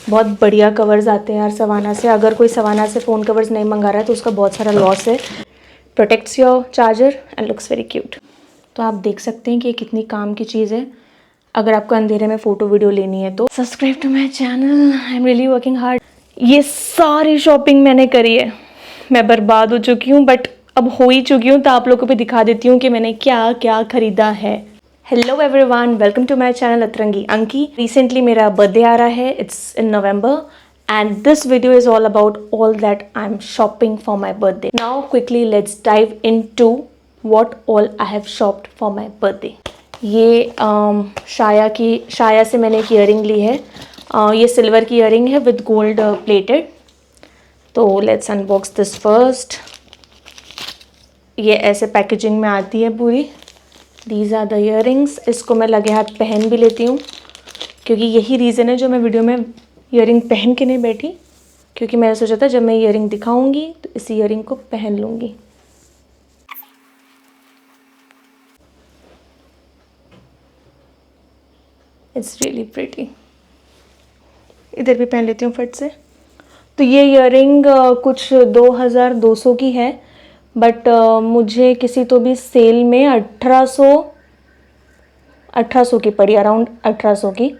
बहुत बढ़िया कवर्स आते हैं यार सवाना से। अगर कोई सवाना से फ़ोन कवर्स नहीं मंगा रहा है तो उसका बहुत सारा लॉस है। Protects your charger and looks very cute. तो आप देख सकते हैं कि ये कितनी काम की चीज़ है अगर आपको अंधेरे में फ़ोटो वीडियो लेनी है तो। Subscribe to my channel, I am really working hard. ये सारी शॉपिंग मैंने करी है, मैं बर्बाद हो चुकी हूँ, बट अब हो ही चुकी हूँ तो आप लोगों को भी दिखा देती हूँ कि मैंने क्या क्या खरीदा है। Hello everyone, welcome to my channel Atrangi Anki. Recently मेरा बर्थडे आ रहा है, it's in November and this video is all about all that I am shopping for my birthday. Now quickly let's dive into what all I have shopped for my birthday. ये शाया से मैंने एक earring ली है। ये silver की earring है with gold plated. तो let's unbox this first. ये ऐसे पैकेजिंग में आती है पूरी। These are the earrings. इसको मैं लगे हाथ पहन भी लेती हूँ क्योंकि यही रीज़न है जो मैं वीडियो में ईयरिंग पहन के नहीं बैठी, क्योंकि मैंने सोचा था जब मैं ईयरिंग दिखाऊंगी तो इस ईयरिंग को पहन लूँगी। It's really pretty. इधर भी पहन लेती हूँ फट से। तो ये ईयरिंग कुछ 2200 की है, बट मुझे किसी तो भी सेल में 1800 की पड़ी, अराउंड 1800 की।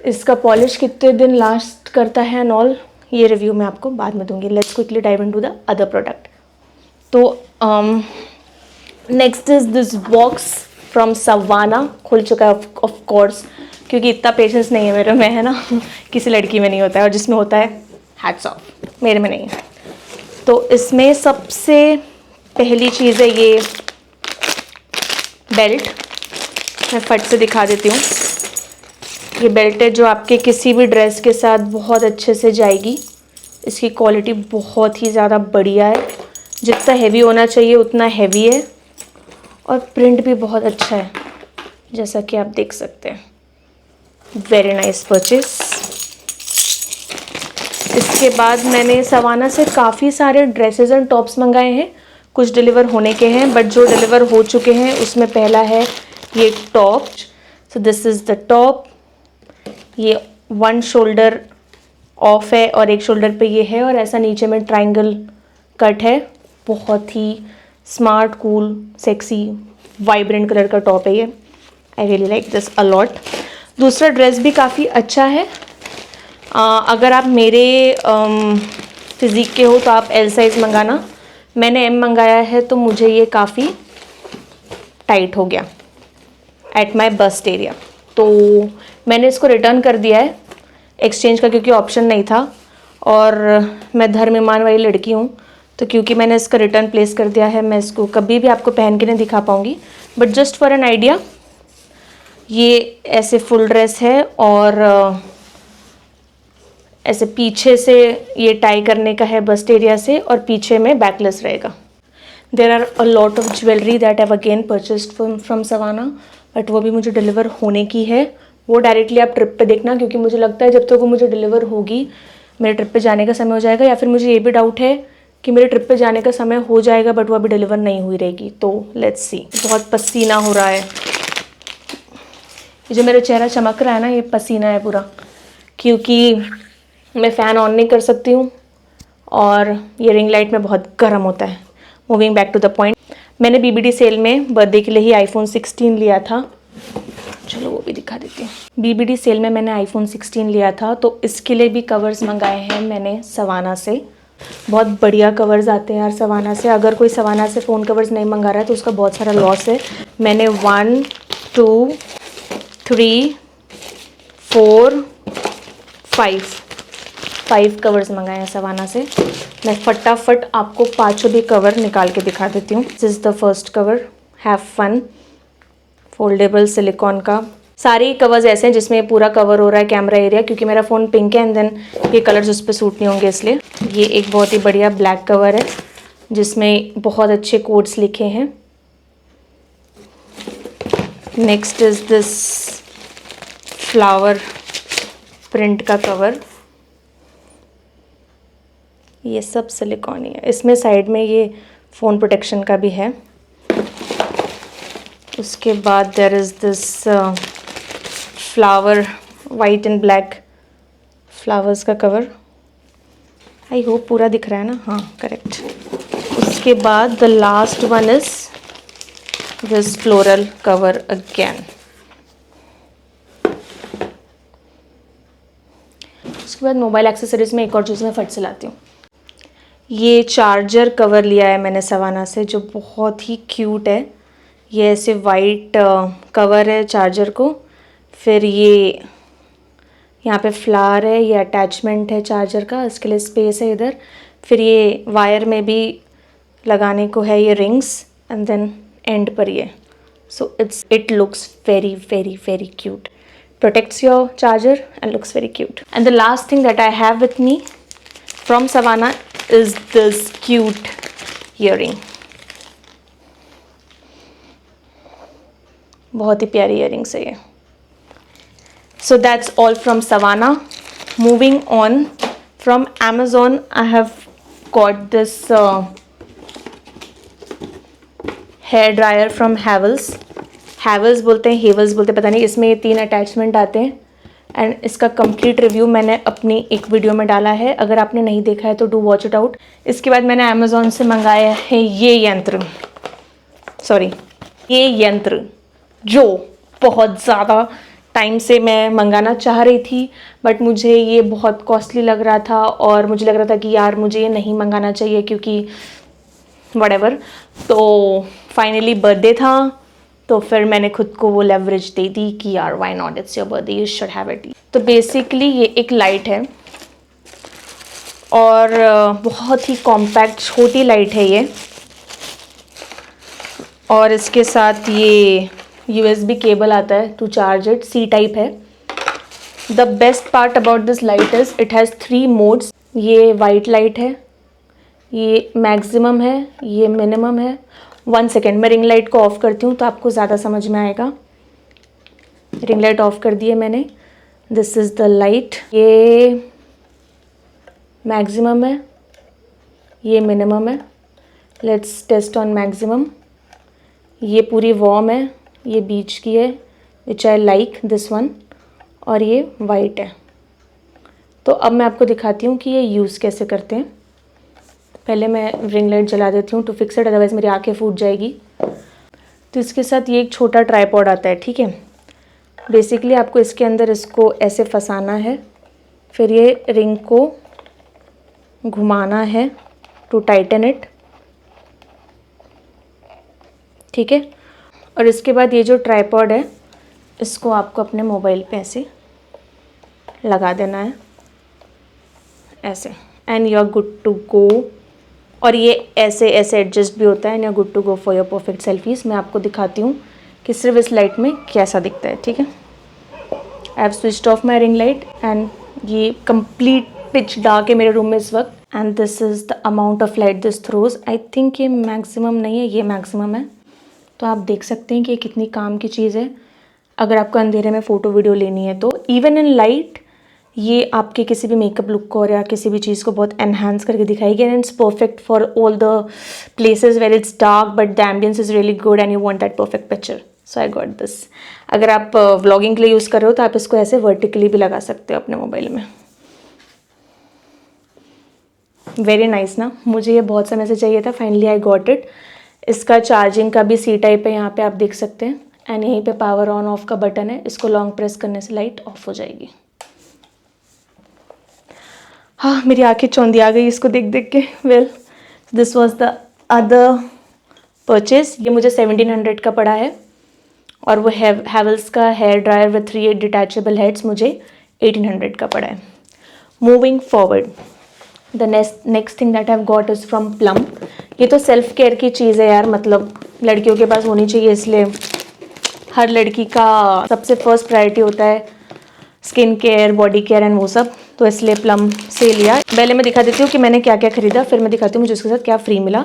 इसका पॉलिश कितने दिन लास्ट करता है एंड ऑल, ये रिव्यू मैं आपको बाद में दूंगी। Let's quickly dive into the other product. तो next is this box from Savana. खुल चुका है ऑफ कोर्स, क्योंकि इतना पेशेंस नहीं है मेरे में, है ना। किसी लड़की में नहीं होता है, और जिसमें होता है हैट्स ऑफ, मेरे में नहीं है। तो इसमें सबसे पहली चीज़ है ये बेल्ट। मैं फट से दिखा देती हूँ। ये बेल्ट है जो आपके किसी भी ड्रेस के साथ बहुत अच्छे से जाएगी। इसकी क्वालिटी बहुत ही ज़्यादा बढ़िया है, जितना हैवी होना चाहिए उतना हैवी है, और प्रिंट भी बहुत अच्छा है जैसा कि आप देख सकते हैं। Very nice purchase. इसके बाद मैंने सवाना से काफ़ी सारे ड्रेसेस एंड टॉप्स मंगाए हैं। कुछ डिलीवर होने के हैं, बट जो डिलीवर हो चुके हैं उसमें पहला है ये top. So this is the top. ये वन शोल्डर ऑफ है और एक शोल्डर पे ये है, और ऐसा नीचे में ट्रायंगल कट है। बहुत ही smart, cool, sexy, vibrant colour का टॉप है ये। I really like this a lot. दूसरा ड्रेस भी काफ़ी अच्छा है। अगर आप मेरे फिज़िक के हो तो आप एल साइज़ मंगाना। मैंने एम मंगाया है तो मुझे ये काफ़ी टाइट हो गया एट माई बस्ट एरिया, तो मैंने इसको रिटर्न कर दिया है एक्सचेंज का, क्योंकि ऑप्शन नहीं था। और मैं धर्म ईमान वाली लड़की हूँ, तो क्योंकि मैंने इसका रिटर्न प्लेस कर दिया है, मैं इसको कभी भी आपको पहन के नहीं दिखा पाऊँगी। But just for an idea, ये ऐसे फुल ड्रेस है, और ऐसे पीछे से ये टाई करने का है बस्ट एरिया से, और पीछे में बैकलेस रहेगा। There are a lot of jewellery that have again purchased from Savana, but वो भी मुझे डिलीवर होने की है। वो डायरेक्टली आप ट्रिप पे देखना, क्योंकि मुझे लगता है जब तक वो मुझे डिलीवर होगी मेरे ट्रिप पे जाने का समय हो जाएगा, या फिर मुझे ये भी डाउट है कि मेरे ट्रिप पे जाने का समय हो जाएगा बट वो अभी डिलीवर नहीं हुई रहेगी। तो लेट्स सी। बहुत पसीना हो रहा है। ये जो मेरा चेहरा चमक रहा है ना, ये पसीना है पूरा, क्योंकि मैं फ़ैन ऑन नहीं कर सकती हूँ, और ये रिंग लाइट में बहुत गर्म होता है। Moving back to the point, मैंने BBD सेल में बर्थडे के लिए ही iPhone 16 लिया था। चलो वो भी दिखा देती हूँ। BBD सेल में मैंने iPhone 16 लिया था, तो इसके लिए भी कवर्स मंगाए हैं मैंने सवाना से। बहुत बढ़िया कवर्स आते हैं यार सवाना से। अगर कोई सवाना से फ़ोन कवर्स नहीं मंगा रहा है तो उसका बहुत सारा लॉस है। मैंने 1 2 3 4 5 कवर्स मंगाए हैं सवाना से। मैं फटाफट आपको पांचों भी कवर निकाल के दिखा देती हूँ। This is the first cover, have fun, foldable silicone का। सारे कवर्स ऐसे हैं जिसमें पूरा कवर हो रहा है कैमरा एरिया, क्योंकि मेरा फ़ोन पिंक है एंड देन ये कलर्स उस पर सूट नहीं होंगे इसलिए। ये एक बहुत ही बढ़िया ब्लैक कवर है जिसमें बहुत अच्छे कोड्स लिखे हैं। Next is this flower print का कवर। ये सब सिलिकॉन ही है। इसमें साइड में ये फ़ोन प्रोटेक्शन का भी है। उसके बाद there is this flower white and black flowers का कवर, आई होप पूरा दिख रहा है ना, हाँ करेक्ट। उसके बाद the last one is this floral cover again. उसके बाद मोबाइल एक्सेसरीज में एक और चीज़ मैं फट से लाती हूँ। ये चार्जर कवर लिया है मैंने सवाना से, जो बहुत ही क्यूट है। ये ऐसे वाइट कवर है चार्जर को, फिर ये यहाँ पे फ्लावर है, ये अटैचमेंट है चार्जर का, इसके लिए स्पेस है इधर। फिर ये वायर में भी लगाने को है ये रिंग्स, एंड देन एंड पर ये, so it looks very very very cute, protects your charger and looks very cute. And the last thing that I have with me from Savana is this cute earring. बहुत ही प्यारी earrings है ये. So that's all from Savana. Moving on, from Amazon I have got this hair dryer from Havells. Havells बोलते हैं, हेवल्स बोलते हैं, पता नहीं। इसमें ये 3 अटैचमेंट आते हैं एंड इसका कंप्लीट रिव्यू मैंने अपनी एक वीडियो में डाला है, अगर आपने नहीं देखा है तो डू वॉच इट आउट। इसके बाद मैंने अमेज़ॉन से मंगाया है ये यंत्र जो बहुत ज़्यादा टाइम से मैं मंगाना चाह रही थी, बट मुझे ये बहुत कॉस्टली लग रहा था और मुझे लग रहा था कि यार मुझे ये नहीं मंगाना चाहिए क्योंकि व्हाटएवर। तो फाइनली बर्थडे था, तो फिर मैंने खुद को वो लेवरेज दे दी कि यार why not, it's your birthday, you should have it. तो बेसिकली ये एक लाइट है और बहुत ही कॉम्पैक्ट छोटी लाइट है ये, और इसके साथ ये USB केबल आता है to charge it, C type है। The best part about this light is it has 3 modes. ये वाइट लाइट है, ये मैक्सिमम है, ये मिनिमम है। 1 सेकेंड, मैं रिंग लाइट को ऑफ़ करती हूँ तो आपको ज़्यादा समझ में आएगा। रिंग लाइट ऑफ़ कर दी है मैंने। दिस इज़ द लाइट, ये मैक्सिमम है, ये मिनिमम है। Let's test on maximum. ये पूरी वार्म है, ये बीच की है which I like this one, और ये वाइट है। तो अब मैं आपको दिखाती हूँ कि ये यूज़ कैसे करते हैं। पहले मैं रिंग लाइट जला देती हूँ टू फिक्स इट, अदरवाइज़ मेरी आंखें फूट जाएगी। तो इसके साथ ये एक छोटा ट्राइपॉड आता है, ठीक है। बेसिकली आपको इसके अंदर इसको ऐसे फंसाना है, फिर ये रिंग को घुमाना है टू टाइटन इट, ठीक है। और इसके बाद ये जो ट्राइपॉड है इसको आपको अपने मोबाइल पे ऐसे लगा देना है ऐसे, and you are good to go. और ये ऐसे एडजस्ट भी होता है, and you are good to go for your perfect selfies. मैं आपको दिखाती हूँ कि सिर्फ इस लाइट में कैसा दिखता है, ठीक है। I have switched of my ring light and ये कंप्लीट पिच डार्क है मेरे रूम में इस वक्त, and this is the amount of light this throws. I think ये मैक्सिमम नहीं है, ये मैक्सिमम है। तो आप देख सकते हैं कि ये कितनी काम की चीज़ है अगर आपको अंधेरे में फ़ोटो वीडियो लेनी है तो। इवन इन लाइट ये आपके किसी भी मेकअप लुक को या किसी भी चीज़ को बहुत एनहांस करके दिखाएगी, and it's perfect for all the places where it's dark but the ambience is really good and you want that perfect picture. So I got this. अगर आप व्लॉगिंग के लिए यूज़ कर रहे हो तो आप इसको ऐसे वर्टिकली भी लगा सकते हो अपने मोबाइल में। वेरी नाइस ना, मुझे ये बहुत समय से चाहिए था, फाइनली आई गॉट इट। इसका चार्जिंग का भी C टाइप है, यहाँ पे आप देख सकते हैं, एंड यहीं पे पावर ऑन ऑफ का बटन है। इसको लॉन्ग प्रेस करने से लाइट ऑफ हो जाएगी। हाँ, मेरी आंखें चौंधी आ गई इसको देख देख के। Well, this was the other purchase. ये मुझे 1700 का पड़ा है, और वो हैवल्स का hair dryer with 3 detachable heads मुझे 1800 का पड़ा है। Moving forward, the next thing that I have got is from Plum. ये तो सेल्फ केयर की चीज़ है यार, मतलब लड़कियों के पास होनी चाहिए, इसलिए हर लड़की का सबसे फर्स्ट प्रायोरिटी होता है skin care, body care and वो सब, तो इसलिए प्लम से लिया। पहले मैं दिखा देती हूँ कि मैंने क्या क्या खरीदा, फिर मैं दिखाती हूँ मुझे उसके साथ क्या फ्री मिला।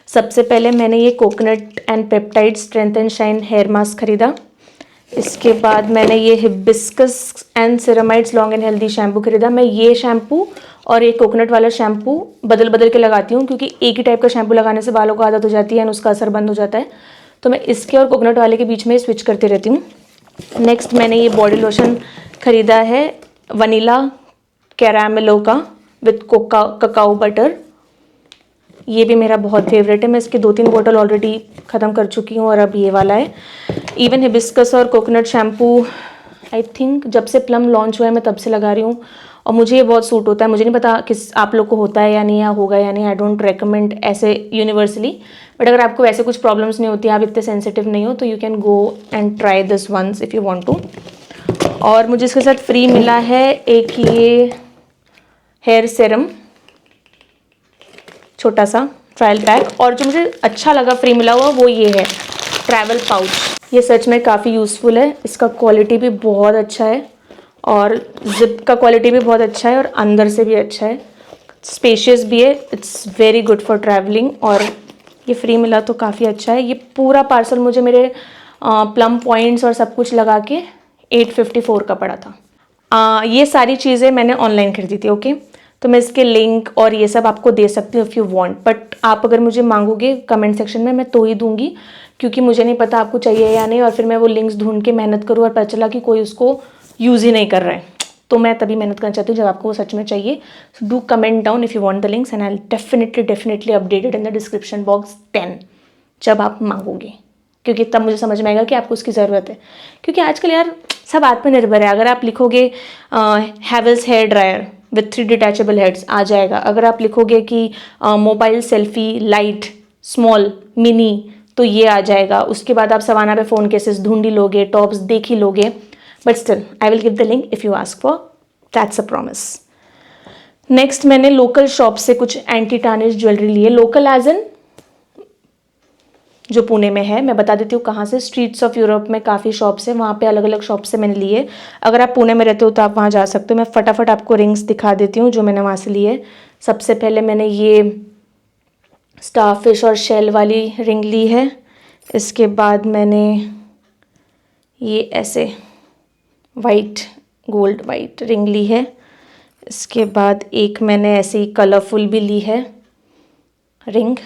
सबसे पहले मैंने ये coconut and peptide strength and shine hair mask खरीदा। इसके बाद मैंने ये hibiscus and ceramides long and healthy shampoo खरीदा। मैं ये शैम्पू और एक कोकोनट वाला शैम्पू बदल बदल के लगाती हूँ, क्योंकि एक ही टाइप का शैम्पू लगाने से बालों को आदत हो जाती है और उसका असर बंद हो जाता है, तो मैं इसके और कोकोनट वाले के बीच में स्विच करती रहती हूँ। नेक्स्ट मैंने ये बॉडी लोशन ख़रीदा है वनीला कैरामेलो का विथ ककाओ बटर। ये भी मेरा बहुत फेवरेट है, मैं इसकी 2-3 बॉटल ऑलरेडी ख़त्म कर चुकी हूँ और अब ये वाला है। इवन हिबिस्कस और कोकोनट शैम्पू आई थिंक जब से प्लम लॉन्च हुआ है मैं तब से लगा रही हूँ और मुझे ये बहुत सूट होता है। मुझे नहीं पता किस आप लोग को होता है या नहीं, या होगा या नहीं, आई डोंट रेकमेंड ऐसे यूनिवर्सली, बट अगर आपको वैसे कुछ प्रॉब्लम्स नहीं होती, आप इतने सेंसिटिव नहीं हो, तो you can go and try this once if you want to. और मुझे इसके साथ फ्री मिला है एक ये हेयर सेरम, छोटा सा ट्रायल पैक। और जो मुझे अच्छा लगा फ्री मिला हुआ वो ये है ट्रैवल पाउच। ये सच में काफ़ी यूज़फुल है, इसका क्वालिटी भी बहुत अच्छा है और जिप का क्वालिटी भी बहुत अच्छा है और अंदर से भी अच्छा है, स्पेशियस भी है। It's very good for travelling और ये फ्री मिला तो काफ़ी अच्छा है। ये पूरा पार्सल मुझे मेरे प्लम पॉइंट्स और सब कुछ लगा के 854 का पड़ा था। ये सारी चीज़ें मैंने ऑनलाइन खरीदी थी, ओके। तो मैं इसके लिंक और ये सब आपको दे सकती हूँ इफ़ यू वांट, बट आप अगर मुझे मांगोगे कमेंट सेक्शन में, मैं तो ही दूंगी, क्योंकि मुझे नहीं पता आपको चाहिए या नहीं, और फिर मैं वो लिंक्स ढूंढ के मेहनत करूँ और पता चला कि कोई उसको यूज़ ही नहीं कर रहा है, तो मैं तभी मेहनत करना चाहती हूँ जब आपको वो सच में चाहिए। So do comment down if you want the links and I definitely updated in the description box 10 जब आप मांगोगे, क्योंकि तब मुझे समझ में आएगा कि आपको उसकी ज़रूरत है। क्योंकि आजकल यार सब आत्मनिर्भर है। अगर आप लिखोगे Havells hair dryer with 3 detachable heads आ जाएगा। अगर आप लिखोगे कि mobile selfie light small mini, तो ये आ जाएगा। उसके बाद आप सवाना पे फ़ोन केसेस ढूंढ ही लोगे, टॉप्स देख ही लोगे, but still I will give the link if you ask for, that's a promise. Next मैंने लोकल शॉप से कुछ एंटी टार्निश ज्वेलरी ली है। लोकल एज इन जो पुणे में है, मैं बता देती हूँ कहाँ से। स्ट्रीट्स ऑफ यूरोप में काफ़ी शॉप्स है, वहाँ पे अलग अलग शॉप से मैंने लिए। अगर आप पुणे में रहते हो तो आप वहाँ जा सकते हो। मैं फटाफट आपको रिंग्स दिखा देती हूँ जो मैंने वहाँ से लिए। सबसे पहले मैंने ये स्टारफिश और शेल वाली रिंग ली है। इसके बाद मैंने ये ऐसे वाइट गोल्ड वाइट रिंग ली है। इसके बाद एक मैंने ऐसी कलरफुल भी ली है रिंग।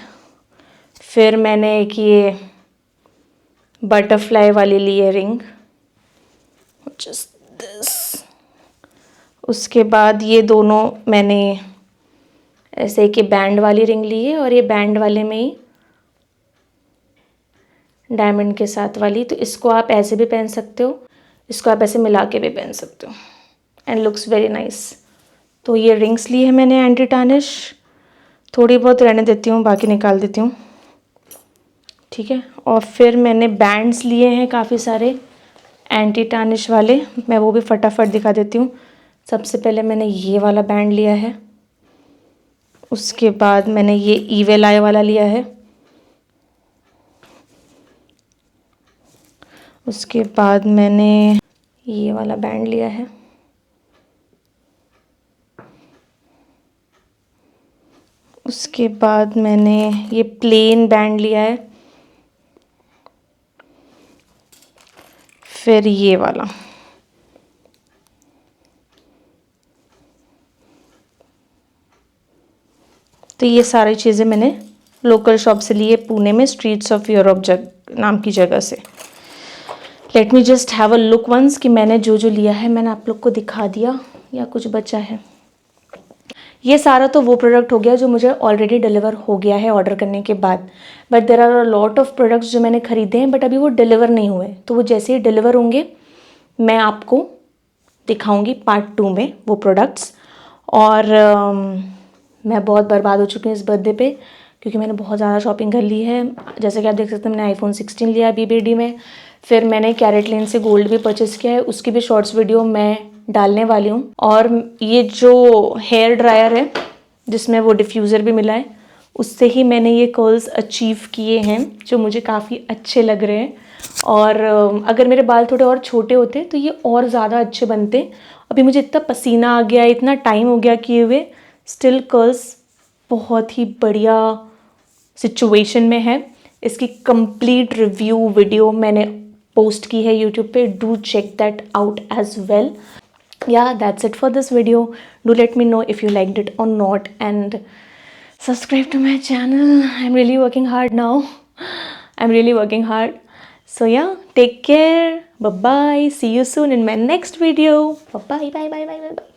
फिर मैंने एक ये बटरफ्लाई वाली ली है रिंग, जस्ट दिस। उसके बाद ये दोनों मैंने ऐसे एक बैंड वाली रिंग ली है और ये बैंड वाले में ही डायमंड के साथ वाली। तो इसको आप ऐसे भी पहन सकते हो, इसको आप ऐसे मिला के भी पहन सकते हो एंड लुक्स वेरी नाइस। तो ये रिंग्स ली है मैंने एंटी टार्निश, थोड़ी बहुत रहने देती हूँ, बाकी निकाल देती हूँ, ठीक है। और फिर मैंने बैंड्स लिए हैं काफ़ी सारे एंटी टार्निश वाले, मैं वो भी फटाफट दिखा देती हूँ। सबसे पहले मैंने ये वाला बैंड लिया है। उसके बाद मैंने ये ईवेल आई वाला लिया है। उसके बाद मैंने ये वाला बैंड लिया है। उसके बाद मैंने ये प्लेन बैंड लिया है। फिर ये वाला, तो ये सारी चीज़ें मैंने लोकल शॉप से ली है पुणे में, स्ट्रीट्स ऑफ यूरोप नाम की जगह से। Let me just have a look once कि मैंने जो जो लिया है मैंने आप लोग को दिखा दिया या कुछ बचा है। ये सारा तो वो प्रोडक्ट हो गया जो मुझे ऑलरेडी डिलीवर हो गया है ऑर्डर करने के बाद, but there are a lot of products जो मैंने खरीदे हैं बट अभी वो डिलीवर नहीं हुए। तो वो जैसे ही डिलीवर होंगे मैं आपको दिखाऊंगी पार्ट 2 में वो प्रोडक्ट्स। और मैं बहुत बर्बाद हो चुकी हूँ इस बर्थडे पे, क्योंकि मैंने बहुत ज़्यादा शॉपिंग कर ली है। जैसे कि आप देख सकते हैं मैंने आईफोन 16 लिया BBD में। फिर मैंने कैरेट लेन से गोल्ड भी परचेज़ किया है, उसकी भी शॉर्ट्स वीडियो मैं डालने वाली हूँ। और ये जो हेयर ड्रायर है जिसमें वो डिफ्यूज़र भी मिला है, उससे ही मैंने ये कर्ल्स अचीव किए हैं जो मुझे काफ़ी अच्छे लग रहे हैं। और अगर मेरे बाल थोड़े और छोटे होते तो ये और ज़्यादा अच्छे बनते। अभी मुझे इतना पसीना आ गया, इतना टाइम हो गया किए हुए, स्टिल कर्ल्स बहुत ही बढ़िया सिचुएशन में है। इसकी कंप्लीट रिव्यू वीडियो मैंने पोस्ट की है यूट्यूब पे, do check that out as well. Yeah, that's it for this video. Do let me know if you liked it or not and subscribe to my channel. I'm really working hard now. I'm really working hard. So yeah, take care. Bye bye. See you soon in my next video. Bye bye. Bye bye. Bye bye.